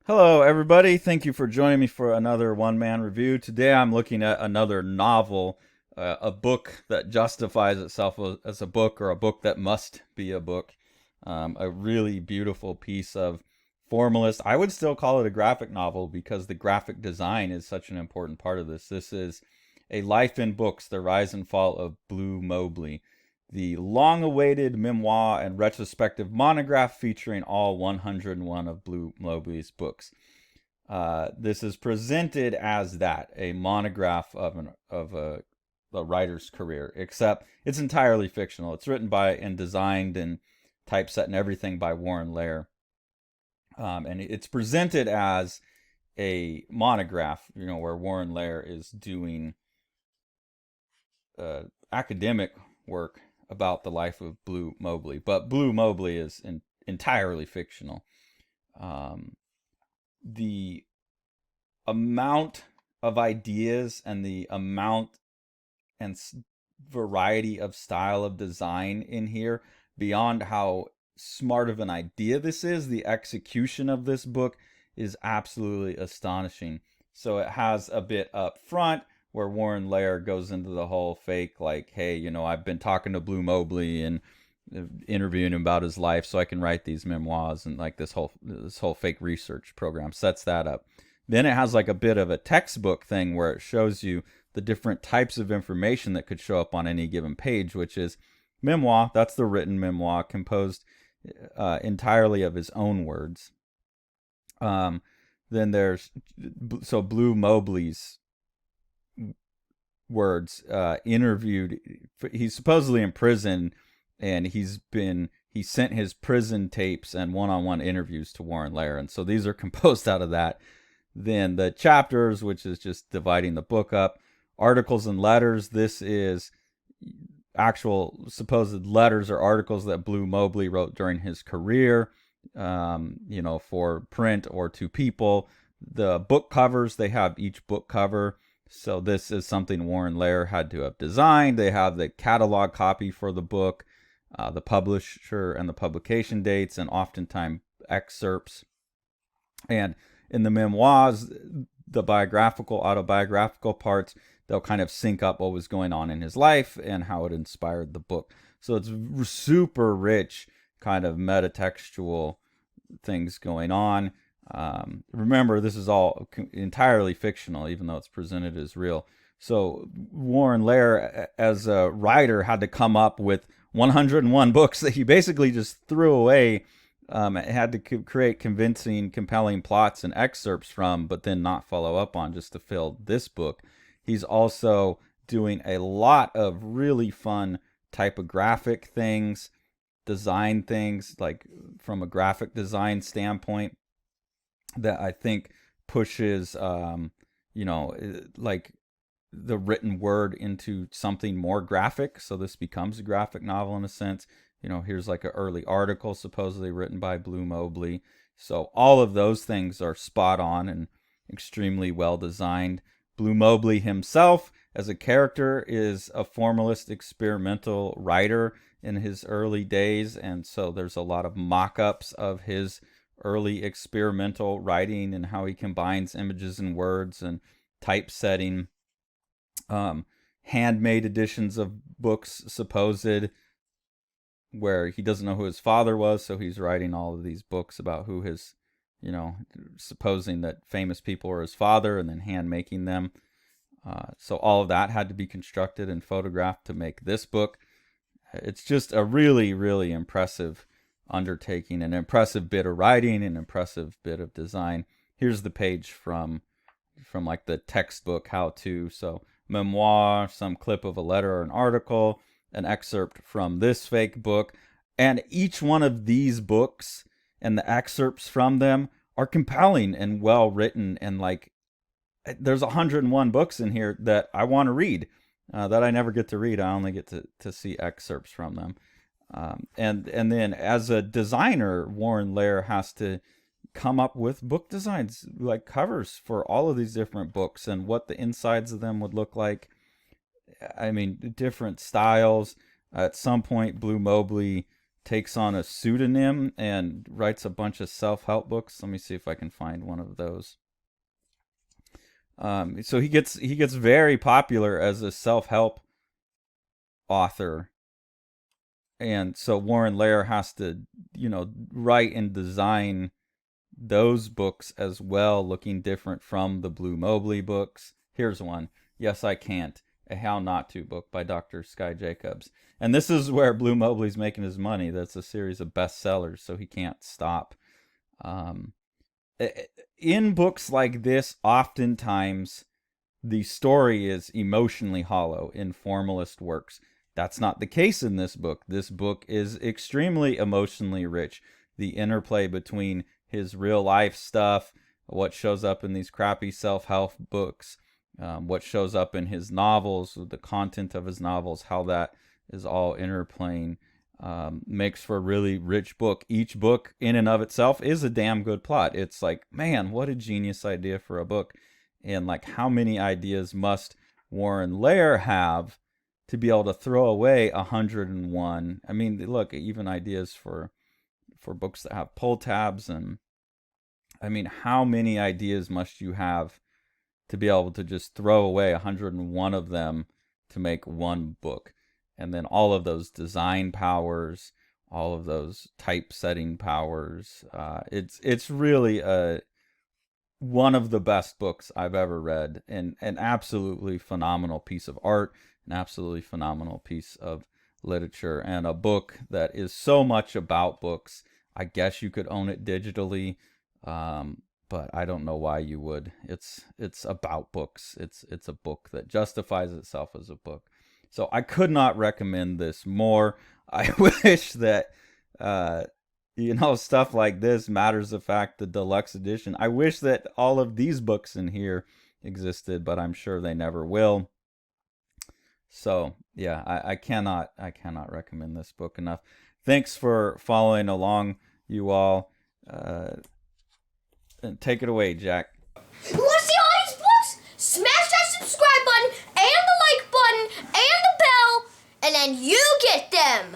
Hello, everybody. Thank you for joining me for another one-man review. Today I'm looking at another novel, a book that justifies itself as a book or a book that must be a book. A really beautiful piece of formalist. I would still call it a graphic novel because the graphic design is such an important part of this. This is A Life in Books, The Rise and Fall of BLEU MOBLEY, the long-awaited memoir and retrospective monograph featuring all 101 of BLEU MOBLEY's books. This is presented as that, a monograph of a writer's career, except it's entirely fictional. It's written by and designed and typeset and everything by Warren Lehrer. And it's presented as a monograph, where Warren Lehrer is doing academic work about the life of BLEU MOBLEY, but BLEU MOBLEY is entirely fictional. The amount of ideas and the amount and variety of style of design in here, beyond how smart of an idea this is, the execution of this book is absolutely astonishing. So it has a bit up front where Warren Lehrer goes into the whole fake, like, hey, I've been talking to BLEU MOBLEY and interviewing him about his life so I can write these memoirs, and like this whole fake research program sets that up. Then it has like a bit of a textbook thing where it shows you the different types of information that could show up on any given page, which is memoir, that's the written memoir composed entirely of his own words. Then there's BLEU MOBLEY's words, interviewed. He's supposedly in prison, and he sent his prison tapes and one-on-one interviews to Warren Lehrer, and so these are composed out of that. Then the chapters, which is just dividing the book up. Articles and letters. This is actual supposed letters or articles that BLEU MOBLEY wrote during his career, for print or to people. The book covers, they have each book cover. So this is something Warren Lehrer had to have designed. They have the catalog copy for the book, the publisher and the publication dates, and oftentimes excerpts. And in the memoirs, the autobiographical parts, they'll kind of sync up what was going on in his life and how it inspired the book. So it's super rich, kind of metatextual things going on. Remember, this is all entirely fictional, even though it's presented as real. So Warren Lehrer, as a writer, had to come up with 101 books that he basically just threw away. Had to create convincing, compelling plots and excerpts from, but then not follow up on, just to fill this book. He's also doing a lot of really fun typographic things, design things, like from a graphic design standpoint, that I think pushes, like the written word into something more graphic. So this becomes a graphic novel in a sense. Here's like an early article supposedly written by BLEU MOBLEY. So all of those things are spot on and extremely well designed. BLEU MOBLEY himself, as a character, is a formalist experimental writer in his early days, and so there's a lot of mock-ups of his early experimental writing and how he combines images and words and typesetting. Handmade editions of books supposed, where he doesn't know who his father was, so he's writing all of these books about who his, supposing that famous people were his father, and then hand making them. So all of that had to be constructed and photographed to make this book. It's just a really, really impressive undertaking, an impressive bit of writing, an impressive bit of design. Here's the page from like the textbook how-to. So memoir, some clip of a letter or an article, an excerpt from this fake book, and each one of these books and the excerpts from them are compelling and well written, and like there's 101 books in here that I want to read, that I never get to read. I only get to see excerpts from them. And then as a designer, Warren Lehrer has to come up with book designs, like covers for all of these different books and what the insides of them would look like. I mean, different styles. At some point, BLEU MOBLEY takes on a pseudonym and writes a bunch of self-help books. Let me see if I can find one of those. So he gets very popular as a self-help author, and so Warren Lehrer has to, write and design those books as well, looking different from the BLEU MOBLEY books. Here's one: Yes, I Can't, a How Not To book by Dr. Sky Jacobs. And this is where BLEU MOBLEY's making his money. That's a series of bestsellers, so he can't stop. In books like this, oftentimes the story is emotionally hollow in formalist works. That's not the case in this book. This book is extremely emotionally rich. The interplay between his real life stuff, what shows up in these crappy self-help books, what shows up in his novels, the content of his novels, how that is all interplaying, makes for a really rich book. Each book in and of itself is a damn good plot. It's like, man, what a genius idea for a book. And like, how many ideas must Warren Lehrer have to be able to throw away 101? I mean, look, even ideas for books that have pull tabs, and I mean, how many ideas must you have to be able to just throw away 101 of them to make one book? And then all of those design powers, all of those typesetting powers. It's really one of the best books I've ever read, and an absolutely phenomenal piece of art, an absolutely phenomenal piece of literature, and a book that is so much about books. I guess you could own it digitally, but I don't know why you would. It's about books. It's a book that justifies itself as a book. So I could not recommend this more. I wish that stuff like this, Matters of Fact, the deluxe edition. I wish that all of these books in here existed, but I'm sure they never will. So yeah, I cannot recommend this book enough. Thanks for following along, you all. And take it away, Jack. You want to see all these books? Smash that subscribe button and the like button and the bell, and then you get them.